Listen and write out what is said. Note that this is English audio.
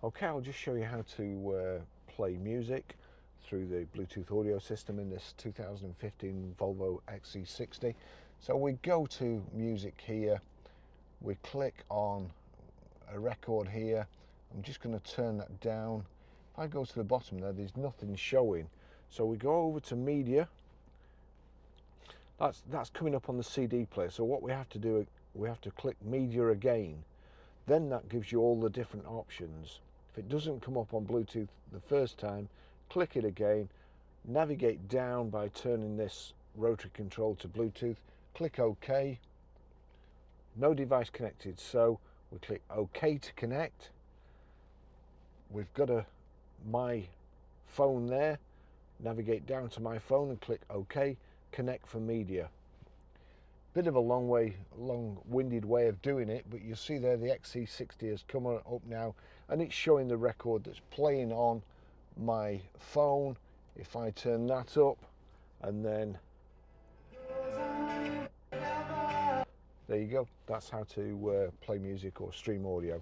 Okay, I'll just show you how to play music through the Bluetooth audio system in this 2015 Volvo XC60. So we go to music here, we click on a record here. I'm just going to turn that down. If I go to the bottom there's nothing showing. So we go over to media. That's coming up on the CD player. So what we have to do, we have to click media again. Then that gives you all the different options. If it doesn't come up on Bluetooth the first time, click it again, navigate down by turning this rotary control to Bluetooth, click OK. No device connected, so we click OK to connect. We've got my phone there, navigate down to my phone and click OK, connect for media. Bit of a long-winded way of doing it, but you see there the XC60 has come up now and it's showing the record that's playing on my phone. If I turn that up and then there you go, that's how to play music or stream audio.